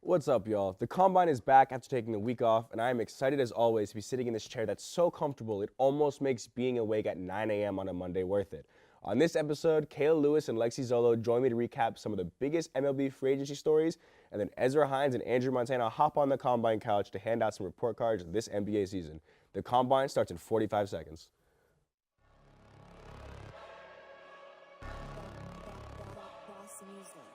What's up, y'all? The Combine is back after taking a week off, and I am excited as always to be sitting in this chair that's so comfortable it almost makes being awake at 9 a.m. on a Monday worth it. On this episode, Kayla Lewis and Lexi Zollo join me to recap some of the biggest MLB free agency stories, and then Ezrah Hines and Montana hop on the Combine couch to hand out some report cards this NBA season. The Combine starts in 45 seconds.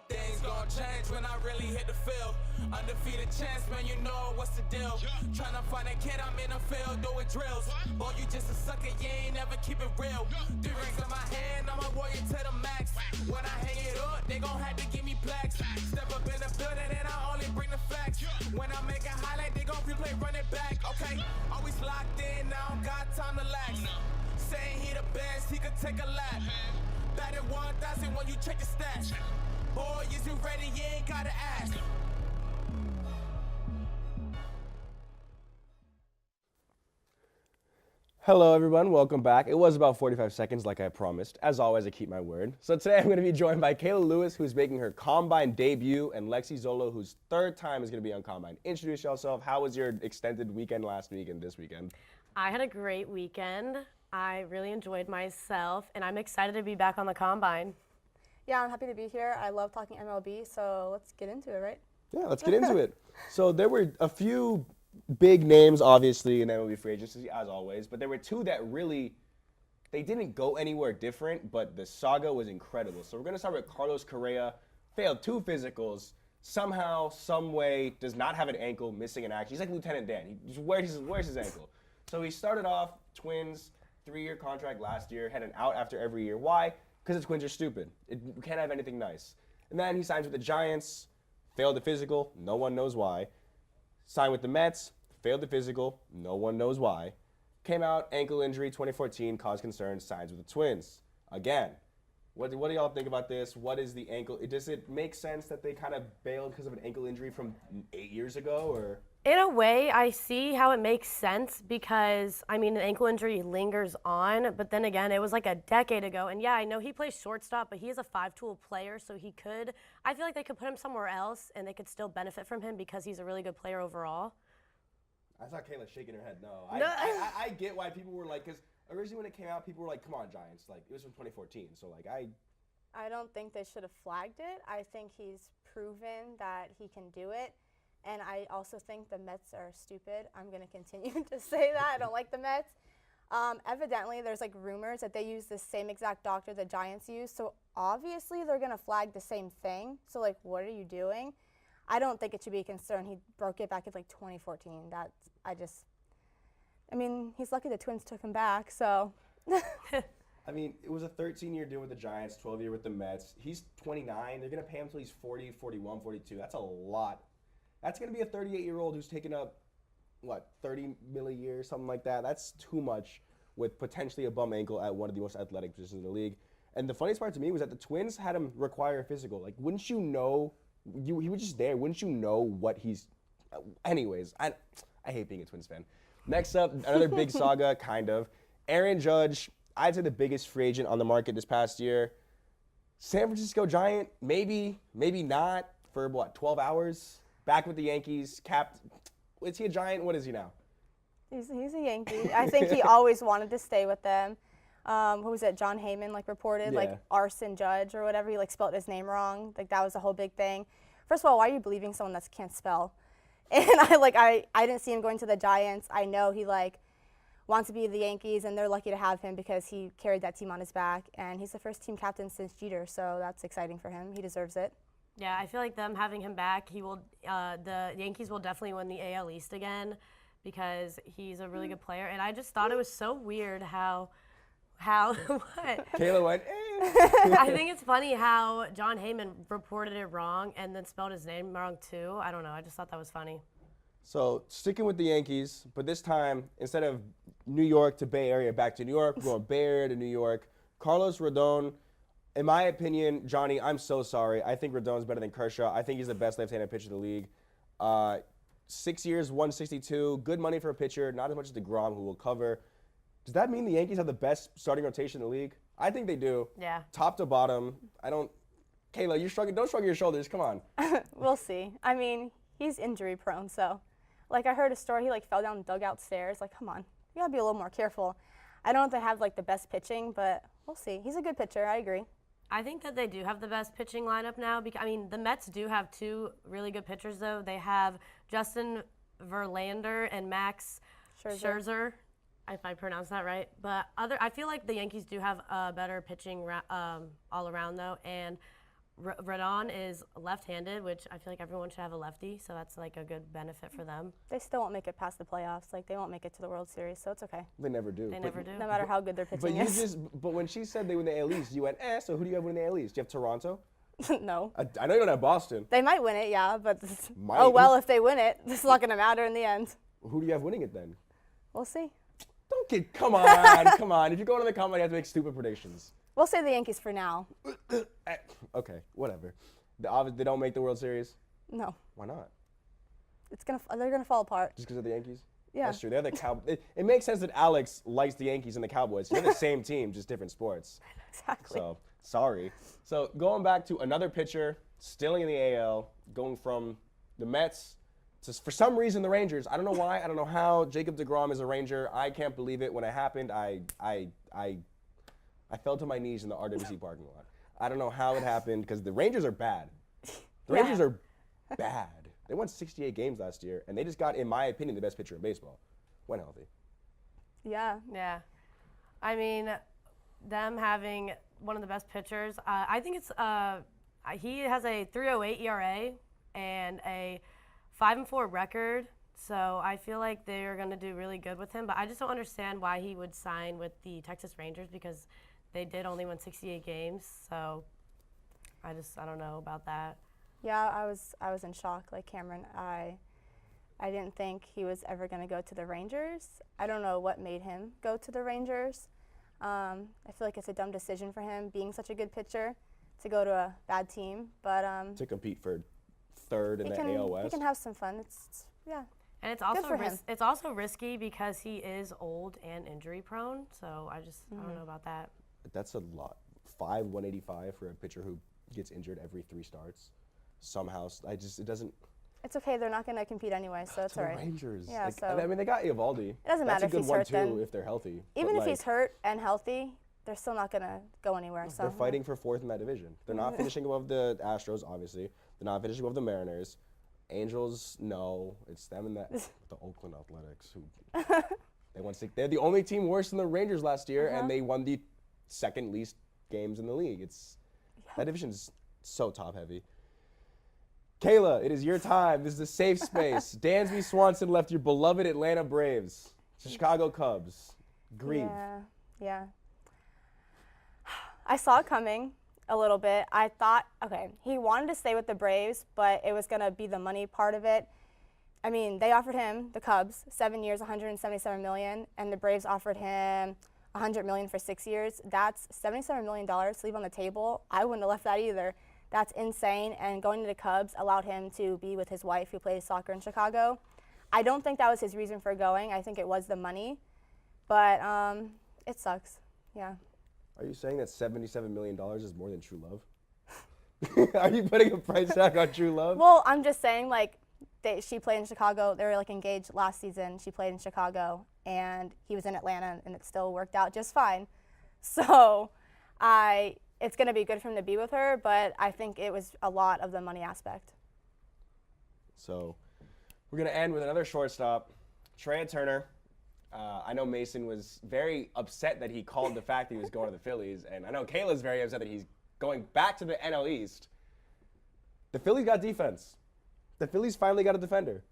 Things gon' change when I really hit the field. Undefeated chance, man, you know what's the deal. Tryna find a kid, I'm in the field doing drills. Boy, you just a sucker, you ain't never keep it real. 3 rings in my hand, I'm a warrior to the max. When I hang it up, they gon' have to give me plaques. Step up in the building and I only bring the facts. When I make a highlight, they gon' replay, run it back, okay? Always locked in, I don't got time to lax. Saying he the best, he could take a lap. Batted 1,000 when you check the stats. Boy, is you ready? You ain't gotta ask. Hello, everyone. Welcome back. It was about 45 seconds, like I promised. As always, I keep my word. So today I'm going to be joined by Kayla Lewis, who's making her Combine debut, and Lexi Zollo, whose third time is going to be on Combine. Introduce yourself. How was your extended weekend last week and this weekend? I had a great weekend. I really enjoyed myself, and I'm excited to be back on the Combine. Yeah, I'm happy to be here. I love talking MLB, so let's get into it, right? Yeah, let's get into it. So there were a few big names, obviously, in MLB free agency, as always, but there were two that really, they didn't go anywhere different, but the saga was incredible. So we're going to start with Carlos Correa. Failed 2 physicals, somehow, some way, does not have an ankle, missing an action. He's like Lieutenant Dan. He just wears his ankle. So he started off Twins, 3-year contract last year, had an out after every year. Why? Because the Twins are stupid. You can't have anything nice. And then he signs with the Giants, failed the physical, no one knows why. Signed with the Mets, failed the physical, no one knows why. Came out, ankle injury, 2014, caused concern, signs with the Twins. Again, what do y'all think about this? What is the ankle? Does it make sense that they kind of bailed because of an ankle injury from 8 years ago, or? In a way, I see how it makes sense because, I mean, an ankle injury lingers on, but then again, it was like a decade ago. And yeah, I know he plays shortstop, but he is a 5-tool player, so I feel like they could put him somewhere else and they could still benefit from him because he's a really good player overall. I saw Kayla shaking her head no. I get why people were like, because originally when it came out, people were like, come on, Giants. Like, it was from 2014, so like I don't think they should have flagged it. I think he's proven that he can do it. And I also think the Mets are stupid. I'm going to continue to say that. I don't like the Mets. Evidently, there's like rumors that they use the same exact doctor the Giants use. So obviously, they're going to flag the same thing. So like, what are you doing? I don't think it should be a concern. He broke it back in like 2014. I mean, he's lucky the Twins took him back, so. I mean, it was a 13-year deal with the Giants, 12-year with the Mets. He's 29. They're going to pay him until he's 40, 41, 42. That's a lot. That's going to be a 38-year-old who's taking up, what, $30 million a year, something like that. That's too much with potentially a bum ankle at one of the most athletic positions in the league. And the funniest part to me was that the Twins had him require a physical. Like, wouldn't you know, he was just there. Wouldn't you know what he's, anyways, I hate being a Twins fan. Next up, another big saga, kind of. Aaron Judge, I'd say the biggest free agent on the market this past year. San Francisco Giant, maybe not, for what, 12 hours? Back with the Yankees, capped. Is he a Giant? What is he now? He's a Yankee. I think he always wanted to stay with them. Who was it? John Heyman reported like Arson Judge or whatever. He spelled his name wrong. Like that was the whole big thing. First of all, why are you believing someone that can't spell? And I didn't see him going to the Giants. I know he wants to be the Yankees, and they're lucky to have him because he carried that team on his back, and he's the first team captain since Jeter, so that's exciting for him. He deserves it. Yeah, I feel like them having him back, the Yankees will definitely win the AL East again because he's a really good player. And I just thought it was so weird how what? Kayla went, I think it's funny how John Heyman reported it wrong and then spelled his name wrong too. I don't know. I just thought that was funny. So sticking with the Yankees, but this time, instead of New York to Bay Area, back to New York, we're going Bay Area to New York. Carlos Rodon. In my opinion, Johnny, I'm so sorry. I think Rodon's better than Kershaw. I think he's the best left-handed pitcher in the league. 6 years, 162, good money for a pitcher, not as much as DeGrom, who will cover. Does that mean the Yankees have the best starting rotation in the league? I think they do. Yeah. Top to bottom. Kayla, you're struggling. Don't shrug your shoulders. Come on. We'll see. I mean, he's injury prone. So, like, I heard a story, he, like, fell down the dugout stairs. Like, come on, you gotta be a little more careful. I don't know if they have, like, the best pitching, but we'll see. He's a good pitcher, I agree. I think that they do have the best pitching lineup now. Because, I mean, the Mets do have two really good pitchers, though. They have Justin Verlander and Max Scherzer, if I pronounce that right. But I feel like the Yankees do have a better pitching all around, though. And Rodon is left-handed, which I feel like everyone should have a lefty, so that's like a good benefit for them. They still won't make it past the playoffs. Like, they won't make it to the World Series, so it's okay. They never do. They never do. No matter how good their pitching is. But when she said they win the AL East, you went, so who do you have winning the AL East? Do you have Toronto? No. I know you don't have Boston. They might win it, yeah, but Might. oh well, if they win it, it's not going to matter in the end. Who do you have winning it then? We'll see. Come on, come on. If you're going to the combine, you have to make stupid predictions. We'll say the Yankees for now. Okay, whatever. They don't make the World Series? No. Why not? They're gonna fall apart. Just because of the Yankees? Yeah. That's true. They're the it makes sense that Alex likes the Yankees and the Cowboys. They're the same team, just different sports. Exactly. So, sorry. So, going back to another pitcher, still in the AL, going from the Mets to, for some reason, the Rangers. I don't know why. I don't know how. Jacob deGrom is a Ranger. I can't believe it. When it happened, I fell to my knees in the RWC parking lot. I don't know how it happened because the Rangers are bad. The Rangers are bad. They won 68 games last year, and they just got, in my opinion, the best pitcher in baseball when healthy. Yeah. Yeah. I mean, them having one of the best pitchers, I think it's he has a 3.08 ERA and a 5-4 record. So I feel like they're going to do really good with him. But I just don't understand why he would sign with the Texas Rangers because they did only win 68 games. So I don't know about that. Yeah, I was in shock. Like Cameron, I didn't think he was ever going to go to the Rangers. I don't know what made him go to the Rangers. I feel like it's a dumb decision for him, being such a good pitcher, to go to a bad team. But to compete for third in the AL West. He can have some fun. It's yeah. And it's also risky because he is old and injury prone. So I don't know about that. That's a lot. 185 for a pitcher who gets injured every 3 starts. Somehow, it doesn't. It's okay. They're not going to compete anyway, so it's all right. Rangers. Yeah, like, so I mean, they got Eovaldi. It doesn't matter if he's hurt. That's a good one too if they're healthy. Even if he's hurt and healthy, they're still not going to go anywhere. So they're fighting for 4th in that division. They're not finishing above the Astros, obviously. They're not finishing above the Mariners. Angels, no. It's them and the Oakland Athletics who they won 6. They're the only team worse than the Rangers last year, and they won the 2nd least games in the league. That division's so top heavy. Kayla, it is your time. This is a safe space. Dansby Swanson left your beloved Atlanta Braves to Chicago Cubs. Grieve. Yeah. I saw it coming a little bit. I thought, okay, he wanted to stay with the Braves, but it was going to be the money part of it. I mean, they offered him, the Cubs, 7 years, $177 million, and the Braves offered him $100 million for 6 years. That's $77 million to leave on the table. I wouldn't have left that either. That's insane, and going to the Cubs allowed him to be with his wife who plays soccer in Chicago. I don't think that was his reason for going. I think it was the money, but it sucks, yeah. Are you saying that $77 million is more than true love? Are you putting a price tag on true love? Well, I'm just saying, like, she played in Chicago. They were, like, engaged last season. She played in Chicago, and he was in Atlanta, and it still worked out just fine. So it's going to be good for him to be with her, but I think it was a lot of the money aspect. So we're going to end with another shortstop, Trey Turner. I know Mason was very upset that he called the fact that he was going to the Phillies, and I know Kayla's very upset that he's going back to the NL East. The Phillies got defense. The Phillies finally got a defender.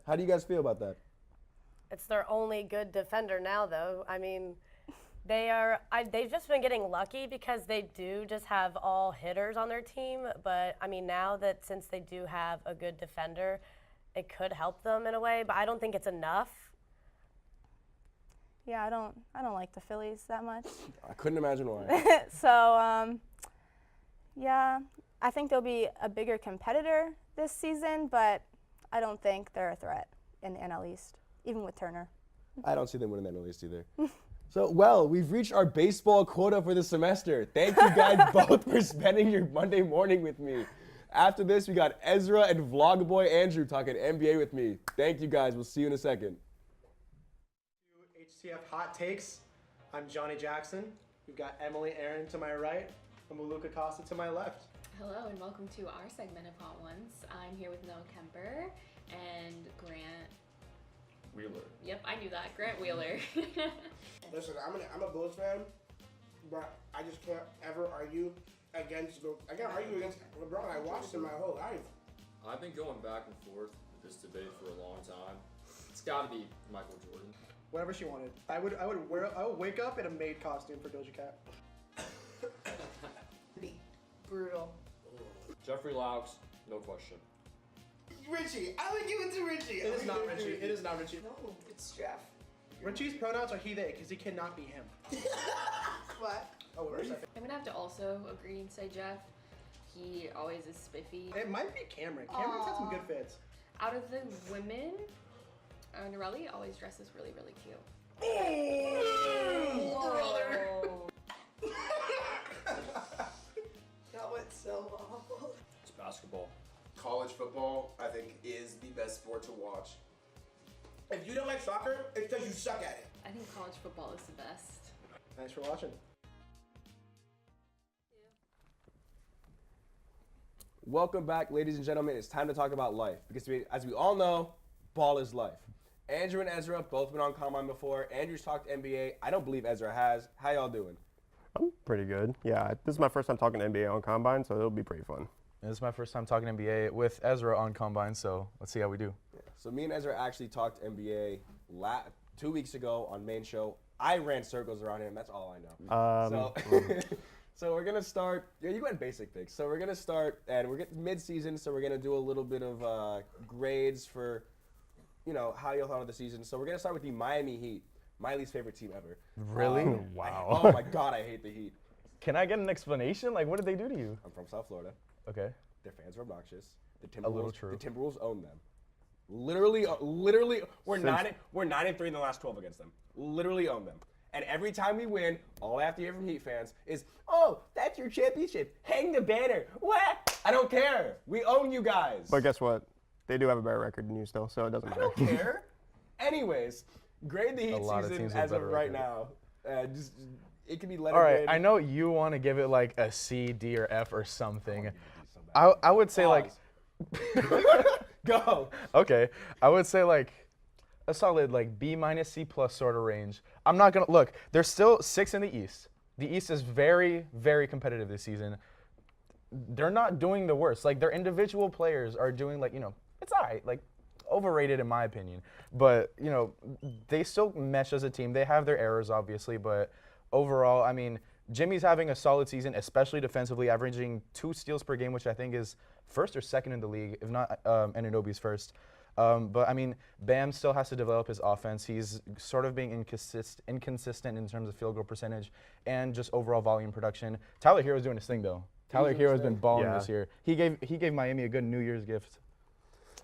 How do you guys feel about that? It's their only good defender now, though. I mean, they've just been getting lucky because they do just have all hitters on their team. But, I mean, now that since they do have a good defender, it could help them in a way. But I don't think it's enough. Yeah, I don't like the Phillies that much. I couldn't imagine why. So, yeah, I think they'll be a bigger competitor this season, but I don't think they're a threat in the NL East, even with Turner. I don't see them winning the NL East either. So, well, we've reached our baseball quota for the semester. Thank you guys both for spending your Monday morning with me. After this, we got Ezra and Vlogboy Andrew talking NBA with me. Thank you guys. We'll see you in a second. HCF Hot Takes. I'm Johnny Jackson. We've got Emily Aaron to my right and Maluka Costa to my left. Hello and welcome to our segment of Hot Ones. I'm here with Noah Kemper and Grant Wheeler. Yep, I knew that. Grant Wheeler. Listen, I'm a Bulls fan, but I just can't ever argue against LeBron. I watched him my whole life. I've been going back and forth with this debate for a long time. It's got to be Michael Jordan. Whatever she wanted. I would wake up in a maid costume for Doja Cat. Brutal. Jeffrey Laux, no question. Richie, I would give it to Richie. It is not Richie. It is not Richie. No, it's Jeff. Richie's pronouns are he, they, because he cannot be him. What? Oh, where is that? I'm gonna have to also agree and say Jeff. He always is spiffy. It might be Cameron. Cameron's had some good fits. Out of the women, Norelli always dresses really, really cute. Brother. That went so awful. It's basketball. College football, I think, is the best sport to watch. If you don't like soccer, it's because you suck at it. I think college football is the best. Thanks for watching. Welcome back, ladies and gentlemen. It's time to talk about life because, as we all know, ball is life. Andrew and Ezra both been on Combine before. Andrew's talked NBA. I don't believe Ezra has. How y'all doing? I'm pretty good. Yeah, this is my first time talking NBA on Combine, so it'll be pretty fun. This is my first time talking NBA with Ezra on Combine, so let's see how we do. Yeah. So me and Ezra actually talked NBA 2 weeks ago on main show. I ran circles around him. That's all I know. So we're gonna start. Yeah, you went basic picks. So we're gonna start, and we're getting mid-season. So we're gonna do a little bit of grades for, how you thought of the season. So we're gonna start with the Miami Heat, my least favorite team ever. Really? Wow. Oh my God, I hate the Heat. Can I get an explanation? Like, what did they do to you? I'm from South Florida. Okay. Their fans are obnoxious. A little true. The Timberwolves own them. Literally, we're 9-3 in the last 12 against them. Literally own them. And every time we win, all I have to hear from Heat fans is, "Oh, that's your championship. Hang the banner." What? I don't care. We own you guys. But guess what? They do have a better record than you still, so it doesn't matter. I don't care. Anyways, grade the Heat lot of season teams with as of better right record. now. It can be letter All right, grade. I know you want to give it like a C, D, or F or something. I would say like, Go. okay, I would say like a solid like B minus C plus sort of range. I'm not gonna look. There's still 6 in the East. The East is very, very competitive this season. They're not doing the worst. Like their individual players are doing like it's all right. Like overrated in my opinion, but they still mesh as a team. They have their errors obviously, but overall, I mean, Jimmy's having a solid season, especially defensively, averaging 2 steals per game, which I think is first or second in the league, if not Anunoby's first. But I mean, Bam still has to develop his offense. He's sort of being inconsistent in terms of field goal percentage and just overall volume production. Tyler Hero's doing his thing though. Tyler Hero's been balling this year. He gave Miami a good New Year's gift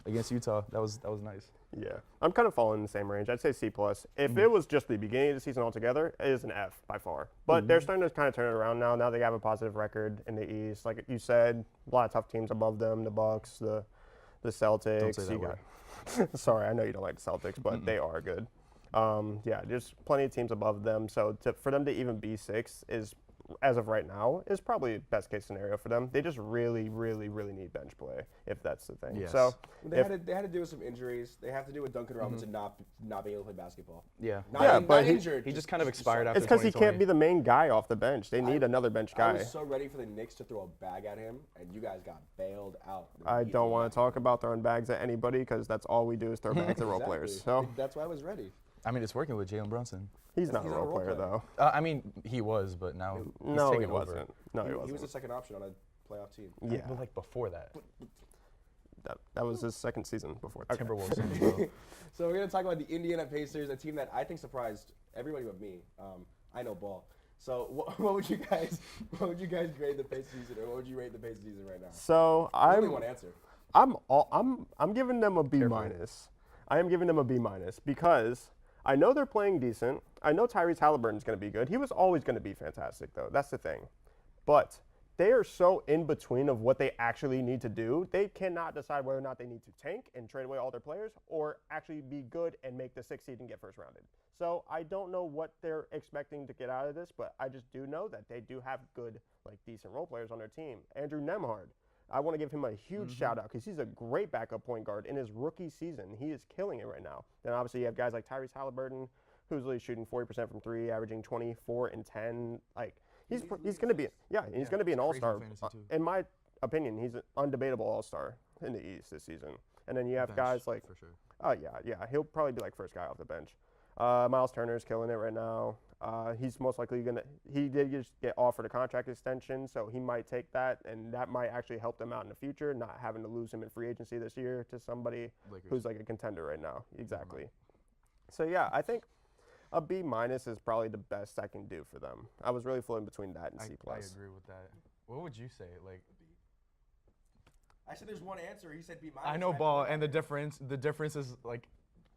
against Utah. That was nice. Yeah, I'm kind of falling in the same range. I'd say C+. If it was just the beginning of the season altogether, it is an F by far. But they're starting to kind of turn it around now. Now they have a positive record in the East. Like you said, a lot of tough teams above them, the Bucks, the Celtics. Don't say that word. Sorry, I know you don't like the Celtics, but they are good. Yeah, there's plenty of teams above them. So for them to even be 6 is, as of right now, is probably best case scenario for them. They just really, really, really need bench play, if that's the thing. Yes. So They had to deal with some injuries. They have to deal with Duncan Robinson not being able to play basketball. Yeah. but injured. He just kind of expired after it's because he 2020. can't be the main guy off the bench. They need another bench guy. I was so ready for the Knicks to throw a bag at him, and you guys got bailed out. I don't want to talk about throwing bags at anybody because that's all we do is throw bags at role players. So That's why I was ready. I mean, it's working with Jalen Brunson. he's not a role player though. I mean, he was, but now he's No, he taken over. wasn't. No, he He wasn't. was the second option on a playoff team. Yeah, But like before that, that was his second season before. Timberwolves. So. So we're gonna talk about the Indiana Pacers, a team that I think surprised everybody but me. I know ball. So what would you guys grade the Pacers season, or what would you rate the Pacers season right now? So I only one answer. I'm giving them a B minus. I am giving them a B minus because I know they're playing decent. I know Tyrese Halliburton's going to be good. He was always going to be fantastic though. That's the thing. But they are so in between of what they actually need to do. They cannot decide whether or not they need to tank and trade away all their players or actually be good and make the 6th seed and get first rounded. So I don't know what they're expecting to get out of this, but I just do know that they do have good, like decent role players on their team. Andrew Nemhard, I want to give him a huge shout out because he's a great backup point guard in his rookie season. He is killing it right now. Then obviously you have guys like Tyrese Halliburton, who's really shooting 40% from 3, averaging 24 and 10. Like he's going to be he's going to be an all-star. In my opinion, he's an undebatable all-star in the East this season. And then you have guys like for sure. He'll probably be like first guy off the bench. Miles Turner's killing it right now. He's most likely he did just get offered a contract extension, so he might take that, and that might actually help them out in the future, not having to lose him in free agency this year to somebody who's like a contender right now. Exactly. So yeah, I think a B- is probably the best I can do for them. I was really floating between that and C+. I agree with that. What would you say? Like, I said there's one answer. He said B-. I know ball, and the difference is like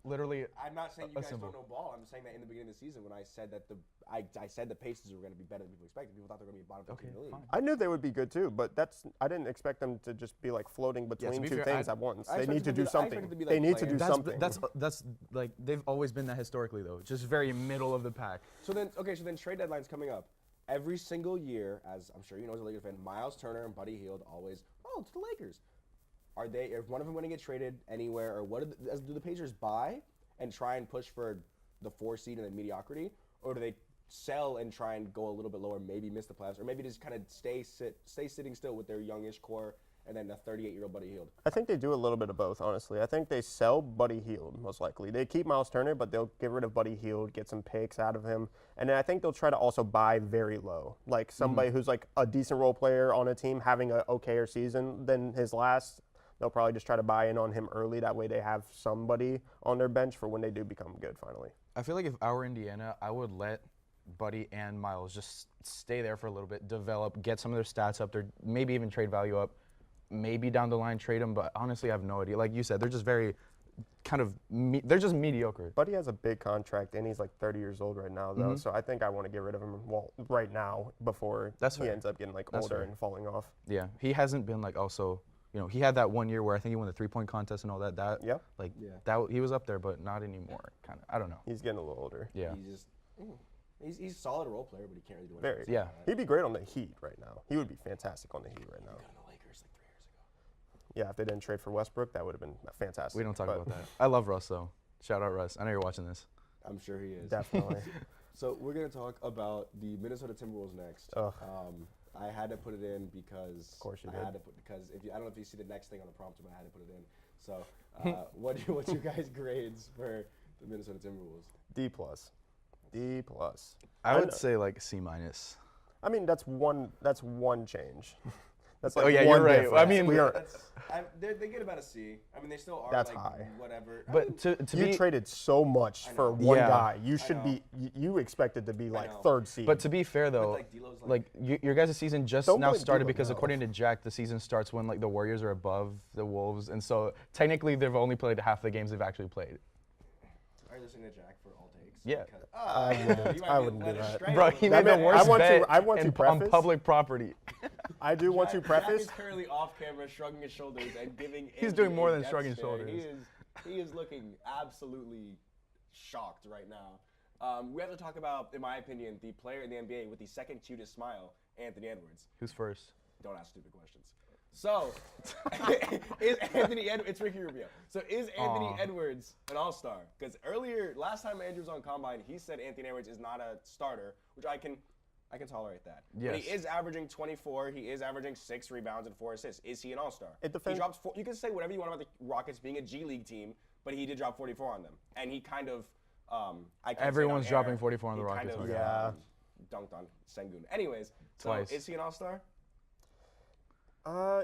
literally. I'm not saying you guys symbol. don't know ball. I'm saying that in the beginning of the season when I said that I said the Pacers were going to be better than people expected. People thought they were going to be bottom 15 in the league. Fine. I knew they would be good too, but I didn't expect them to just be like floating between two things at once. They need to do something. They need to do something. That's like they've always been that historically though, just very middle of the pack. So then trade deadline's coming up. Every single year, as I'm sure you know as a Lakers fan, Miles Turner and Buddy Hield always, it's the Lakers. Are they? If one of them going to get traded anywhere, or do the Pacers buy and try and push for the 4 seed and then mediocrity, or do they sell and try and go a little bit lower, maybe miss the playoffs, or maybe just kind of stay sitting still with their youngish core and then a 38-year-old Buddy Hield? I think they do a little bit of both, honestly. I think they sell Buddy Hield, most likely. They keep Miles Turner, but they'll get rid of Buddy Hield, get some picks out of him. And then I think they'll try to also buy very low, like somebody who's like a decent role player on a team having an okayer season than his last. They'll probably just try to buy in on him early. That way they have somebody on their bench for when they do become good finally. I feel like if I were Indiana, I would let Buddy and Miles just stay there for a little bit, develop, get some of their stats up there, maybe even trade value up, maybe down the line trade them, but honestly I have no idea. Like you said, they're just very they're just mediocre. Buddy has a big contract, and he's like 30 years old right now, though, so I think I want to get rid of him right now before he ends up getting like older and falling off. Yeah, he hasn't been like also, he had that 1 year where I think he won the 3-point contest and all that. That he was up there, but not anymore. Kind of, I don't know. He's getting a little older. Yeah. He's a solid role player, but he can't really do anything. Yeah. He'd be great on the Heat right now. He would be fantastic on the Heat right now. He got on the Lakers like 3 years ago. Yeah, if they didn't trade for Westbrook, that would have been fantastic. We don't talk about that. I love Russ though. Shout out Russ. I know you're watching this. I'm sure he is. Definitely. So we're gonna talk about the Minnesota Timberwolves next. I had to put it in because of course you did. I don't know if you see the next thing on the prompter, but I had to put it in. So what's your guys' grades for the Minnesota Timberwolves? D+. D+. I would say like C-. I mean, that's one change. That's like yeah, one you're right. difference. I mean, they get about a C. I mean, they still are. That's like, high. Whatever. But you traded so much for one guy. You should be. You expected to be like 3rd seed. But to be fair though, your guys' season just now started because according to Jack, the season starts when like the Warriors are above the Wolves, and so technically they've only played half the games they've actually played. Are you listening to Jack for all takes? Yeah. I wouldn't do that. Bro, he made the worst bet on public property. I do want to preface. Jack is currently off camera, shrugging his shoulders and giving. He's doing more than shrugging his shoulders. He is looking absolutely shocked right now. We have to talk about, in my opinion, the player in the NBA with the second cutest smile, Anthony Edwards. Who's first? Don't ask stupid questions. So, is Anthony Edwards? It's Ricky Rubio. So is Anthony Edwards an all-star? Because last time Andrew was on Combine, he said Anthony Edwards is not a starter, which I can tolerate that. Yes. But he is averaging 24. He is averaging 6 rebounds and 4 assists. Is he an all-star? It depends. He drops 4. You can say whatever you want about the Rockets being a G League team, but he did drop 44 on them, and he kind of. Everyone's dropping 44 on the Rockets. Kind of, dunked on Sengun. Anyways, Twice. So is he an all-star?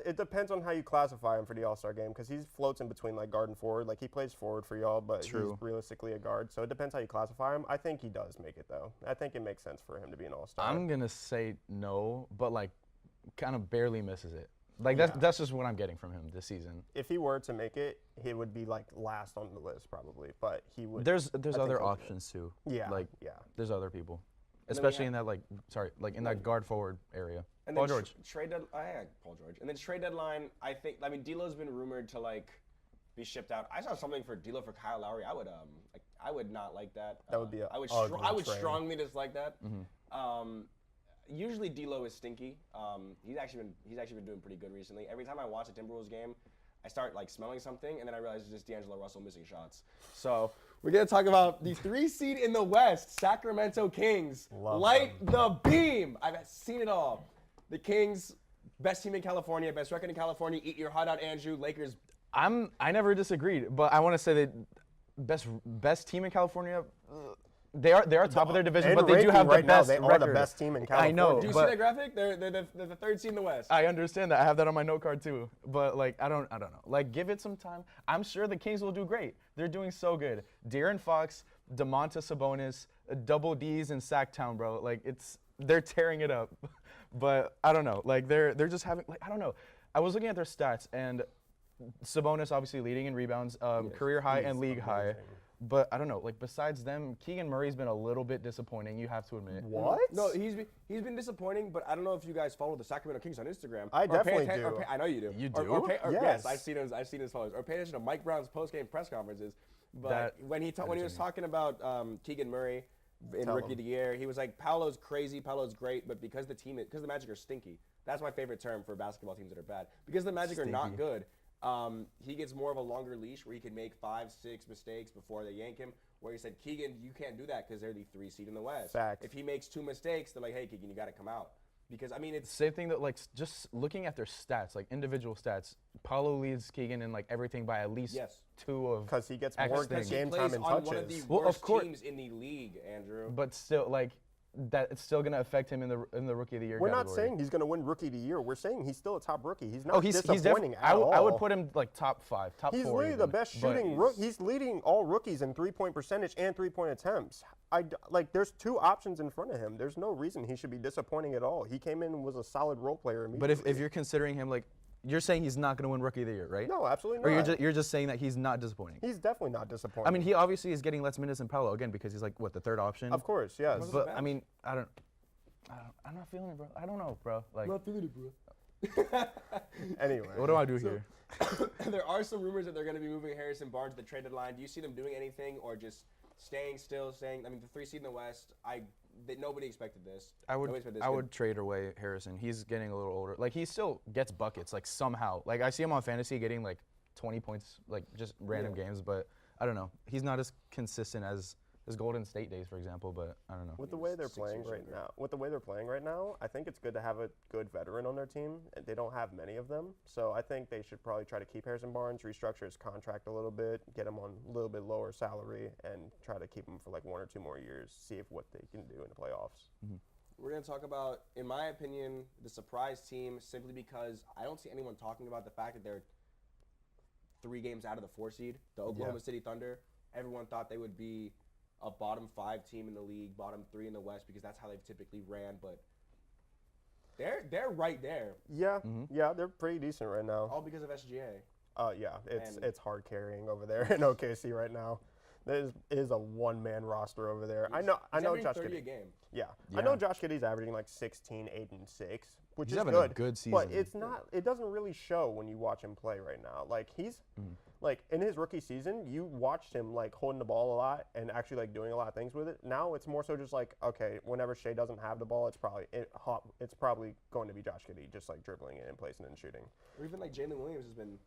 It depends on how you classify him for the All-Star game, because he floats in between like guard and forward. Like he plays forward for y'all, but he's realistically a guard. So it depends how you classify him. I think he does make it though. I think it makes sense for him to be an All-Star. I'm gonna say no, but like, kind of barely misses it. Like that's just what I'm getting from him this season. If he were to make it, he would be like last on the list probably, but he would. There's other options too. Yeah. Like there's other people, especially in that in that guard forward area. And Paul George. Paul George. And then trade deadline, I mean, D'Lo's been rumored to like be shipped out. I saw something for D'Lo for Kyle Lowry. I would not like that. That would be a I would trade. strongly dislike that. Usually D'Lo is stinky. He's actually been doing pretty good recently. Every time I watch a Timberwolves game, I start like smelling something, and then I realize it's just D'Angelo Russell missing shots. So we're gonna talk about the 3 seed in the West, Sacramento Kings. Light the beam. I've seen it all. The Kings, best team in California, best record in California. Eat your heart out, Andrew. Lakers. I never disagreed, but I want to say that best team in California. They are top of their division, but they do have the best record. They are the best team in California. I know. Do you see that graphic? They're the 3rd seed in the West. I understand that. I have that on my note card too. But like, I don't know. Like, give it some time. I'm sure the Kings will do great. They're doing so good. De'Aaron Fox, Domantas Sabonis, double D's in Sacktown, bro. Like, they're tearing it up. But I don't know. Like, they're just having, like, I don't know. I was looking at their stats, and Sabonis obviously leading in rebounds, career high and league high. But I don't know, like besides them, Keegan Murray's been a little bit disappointing, you have to admit. What? No, he's been disappointing, but I don't know if you guys follow the Sacramento Kings on Instagram. I definitely do. I know you do. You do? Yes, I've seen his followers. Or pay attention to Mike Brown's post-game press conferences. But when he was talking about Keegan Murray in Rookie of the Year, he was like, Paolo's crazy, Paolo's great, but because the Magic are stinky. That's my favorite term for basketball teams that are bad. Because the Magic are not good, he gets more of a longer leash where he can make 5, 6 mistakes before they yank him. Where he said, Keegan, you can't do that because they're the 3 seed in the West. Fact. If he makes 2 mistakes, they're like, hey, Keegan, you got to come out. Because, I mean, it's... Same thing that, like, just looking at their stats, like, individual stats, Paolo leads Keegan in, like, everything by at least 2 of... Because he gets more game time and touches. He plays on one of the worst teams in the league, Andrew. But still, like... that it's still going to affect him in the Rookie of the Year We're category. not saying he's going to win Rookie of the Year. We're saying he's still a top rookie. He's not he's disappointing at all. I would put him like top 5, top 4. He's literally the best shooting rookie. He's leading all rookies in 3-point percentage and 3-point attempts. There's 2 options in front of him. There's no reason he should be disappointing at all. He came in and was a solid role player immediately. But if you're considering him like, you're saying he's not going to win Rookie of the Year, right? No, absolutely not. Or you're just saying that he's not disappointing. He's definitely not disappointing. I mean, he obviously is getting less minutes than Paolo again because he's like what, the 3rd option. Of course, yes. But I mean, I'm not feeling it, bro. I don't know, bro. Like, I'm not feeling it, bro. Anyway. What do I do here? There are some rumors that they're going to be moving Harrison Barnes to the trade deadline. Do you see them doing anything or just staying? I mean, the 3 seed in the West, nobody expected this. I would trade away Harrison. He's getting a little older. Like, he still gets buckets, like, somehow. Like, I see him on fantasy getting, like, 20 points, like, just random games. But, I don't know. He's not as consistent as Golden State days, for example, but I don't know. With the way they're playing right now, I think it's good to have a good veteran on their team. They don't have many of them, so I think they should probably try to keep Harrison Barnes, restructure his contract a little bit, get him on a little bit lower salary, and try to keep him for like 1 or 2 more years, see what they can do in the playoffs. Mm-hmm. We're going to talk about, in my opinion, the surprise team, simply because I don't see anyone talking about the fact that they're 3 games out of the 4 seed, the Oklahoma City Thunder. Everyone thought they would be a bottom 5 team in the league, bottom 3 in the West, because that's how they've typically ran. But they're right there. Yeah, yeah, they're pretty decent right now. All because of SGA. Yeah, it's hard carrying over there in OKC right now. There is a 1-man roster over there. I know Josh 30 Giddey. a game. Yeah, I know Josh Giddey's averaging like 16, 8, and 6, which he's is having good. a good season. But it's not. It doesn't really show when you watch him play right now. Like he's like in his rookie season, you watched him like holding the ball a lot and actually like doing a lot of things with it. Now it's more so just like, okay, whenever Shea doesn't have the ball, it's probably going to be Josh Giddey just like dribbling it and placing it and shooting. Or even like Jalen Williams has been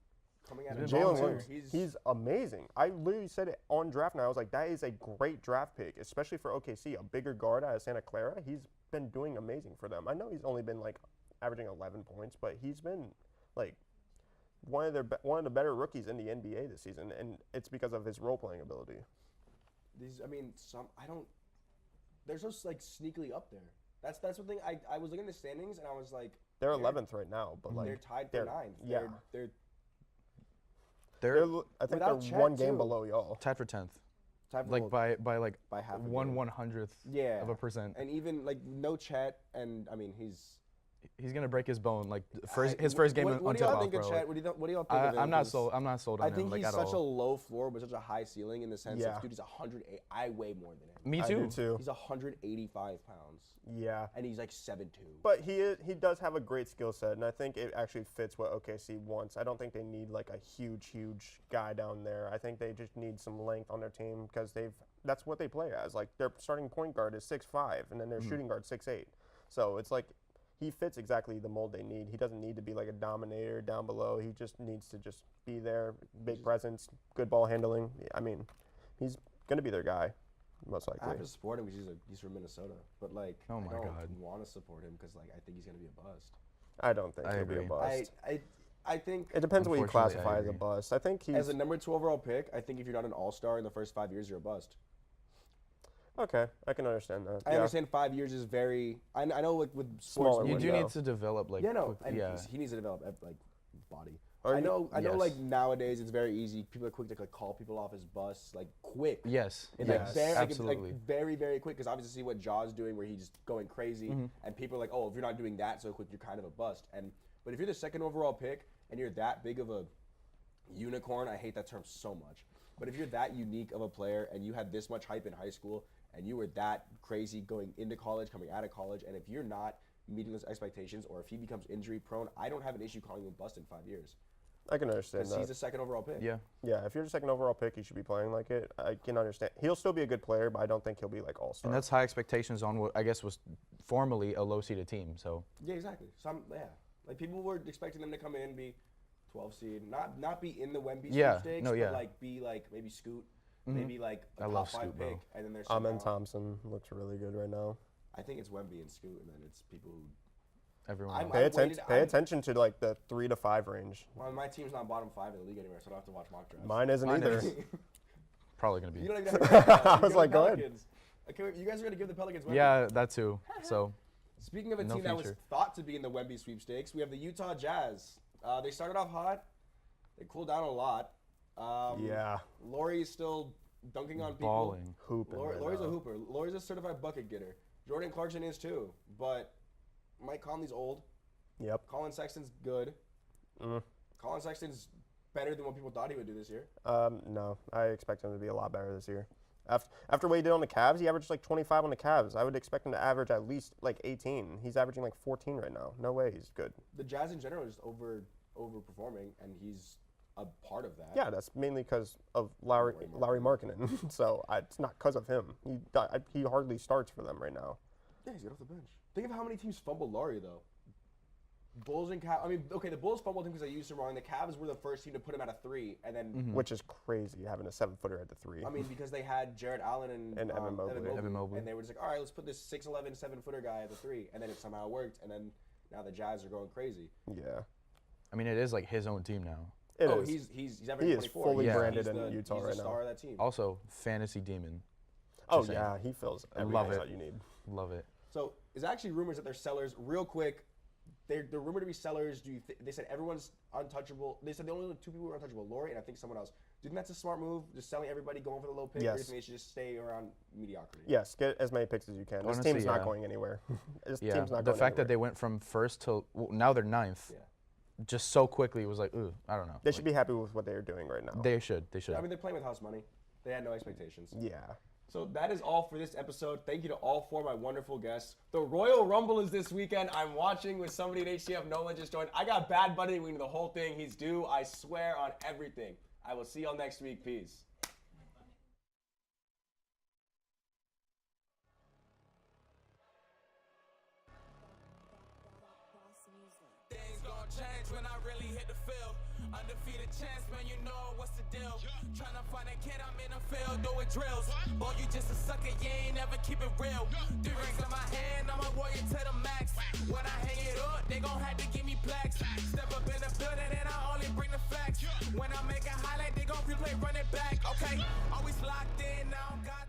coming out of Jalen Williams, he's amazing. I literally said it on draft night. I was like, that is a great draft pick, especially for OKC, a bigger guard out of Santa Clara. He's been doing amazing for them. I know he's only been like averaging 11 points, but he's been like one of the better rookies in the NBA this season, and it's because of his role playing ability. They're just like sneakily up there. That's the thing. I was looking at the standings and I was like, they're 11th right now, but like they're tied for 9th. Yeah, I think they're Chet 1 game too. below y'all. Tied for 10th. Like by half a 1/100th of a percent. And even like no Chet, and I mean He's gonna break his bone like his first game what on do y'all tip-off, think bro. of Chet? What do y'all think of him? I'm not 'Cause sold. I'm not sold on I him. think like, he's at such a all. low floor but such a high ceiling in the sense Yeah. of, dude, he's 108. I weigh more than him. Me I too. do too. He's 185 pounds. Yeah. And he's like 7'2". But he does have a great skill set, and I think it actually fits what OKC wants. I don't think they need like a huge guy down there. I think they just need some length on their team because that's what they play as. Like their starting point guard is 6'5", and then their shooting guard 6'8". So it's like he fits exactly the mold they need. He doesn't need to be like a dominator down below. He just needs to just be there, big presence, good ball handling. I mean, he's gonna be their guy. Most likely. I have to support him because he's from Minnesota, but like Oh my I don't God. want to support him because like I think he's gonna be a bust. I don't think I he'll be a agree. bust. I think It depends what you Unfortunately, classify I as a agree. bust. I think he's as a number 2 overall pick, I think if you're not an all-star in the first 5 years, you're a bust. okay. I can understand that. I understand 5 years is very. I know like with Smaller sports, You window. do need to develop like. yeah, no, quick- and yeah. he needs to develop like body. Or I you- know, yes. like nowadays it's very easy. People are quick to like call people off as busts, like quick. Yes. And Yes. like very, Absolutely. like very, very quick. Because obviously, see what Jaw's doing, where he's going crazy, Mm-hmm. and people are like, "Oh, if you're not doing that so quick, you're kind of a bust." But if you're the second overall pick and you're that big of a unicorn, I hate that term so much. But if you're that unique of a player and you had this much hype in high school and you were that crazy going into college, coming out of college, and if you're not meeting those expectations or if he becomes injury prone, I don't have an issue calling him a bust in 5 years. I can understand Because that. he's the second overall pick. Yeah. Yeah, if you're the second overall pick, you should be playing like it. I can understand. He'll still be a good player, but I don't think he'll be like all-star. And that's high expectations on what I guess was formerly a low-seeded team. So Yeah, exactly. So like people were expecting them to come in, be 12 seed, not be in the Wemby Yeah, sweepstakes, no, but yeah. like be like maybe Scoot, maybe like a I top love 5 Scoot, bro. pick, and then there's Amen somehow- Thompson looks really good right now. I think it's Wemby and Scoot, and then it's people who. everyone. I'm- Pay, waited- pay attention to like the 3 to 5 range. Well, my team's not bottom 5 in the league anymore, so I don't have to watch mock drafts. Mine isn't Mine either. is. Probably gonna be. You don't even have to I was like, go ahead. Okay, you guys are gonna give the Pelicans Wemby. Yeah, that too. So Speaking of a No team that was future. thought to be in the Wemby sweepstakes, we have the Utah Jazz. They started off hot. They cooled down a lot. Yeah, Laurie's still dunking on people. balling. hooping. right Laurie's a now. hooper. Laurie's a certified bucket getter. Jordan Clarkson is too. But Mike Conley's old. Yep. Colin Sexton's good. Mm. Colin Sexton's better than what people thought he would do this year. No, I expect him to be a lot better this year. After what he did on the Cavs, he averaged like 25 on the Cavs. I would expect him to average at least like 18. He's averaging like 14 right now. No way, he's good. The Jazz in general is just overperforming, and he's a part of that. Yeah, that's mainly because of Lowry Markkinen. So it's not because of him. He hardly starts for them right now. Yeah, he's good off the bench. Think of how many teams fumbled Laurie, though. Bulls and Cavs. I mean, okay, the Bulls fumbled him because they used him wrong. The Cavs were the first team to put him at a 3, and then Which is crazy, having a 7-footer at the 3. I mean, because they had Jarrett Allen and Evan Mobley. Evan Mobley. and they were just like, all right, let's put this 6'11", 7-footer guy at the 3, and then it somehow worked, and then now the Jazz are going crazy. Yeah. I mean, it is like his own team now. It is. He's averaging 24. fully He's branded the- in Utah he's right the star now. of that team. Also, fantasy demon. Oh, Just saying. yeah, he fills every Love spot it. you need. Love it. So there's actually rumors that they're sellers. Real quick, they're rumored to be sellers. They said everyone's untouchable. They said the only 2 people who are untouchable, Laurie and I think someone else. Do you think that's a smart move, just selling everybody, going for the low pick? Or do you Yes. think they should just stay around mediocrity? Yes, get as many picks as you can. This Honestly, team's not yeah. going anywhere. This Yeah. team's not The going fact that anywhere. they went from first to now they're 9th, Yeah. just so quickly was like, ooh, I don't know. They should be happy with what they're doing right now. They should. They should. I mean, they're playing with house money. They had no expectations. Yeah. So that is all for this episode. Thank you to all 4 of my wonderful guests. The Royal Rumble is this weekend. I'm watching with somebody at HCF. Nolan just joined. I got Bad Bunny winning the whole thing. He's due, I swear, on everything. I will see y'all next week. Peace. Things gon' change when I really hit the field. Undefeated champs, man, you know what's the deal. Tryna find a kid, I'm in the field doing drills. Boy, you just a sucker, you ain't never keep it real. 3 rings in my hand, I'm a warrior to the max. When I hang it up, they gon' have to give me plaques. Step up in the building and I only bring the facts. When I make a highlight, they gon' replay, run it back. Okay, always locked in, I don't got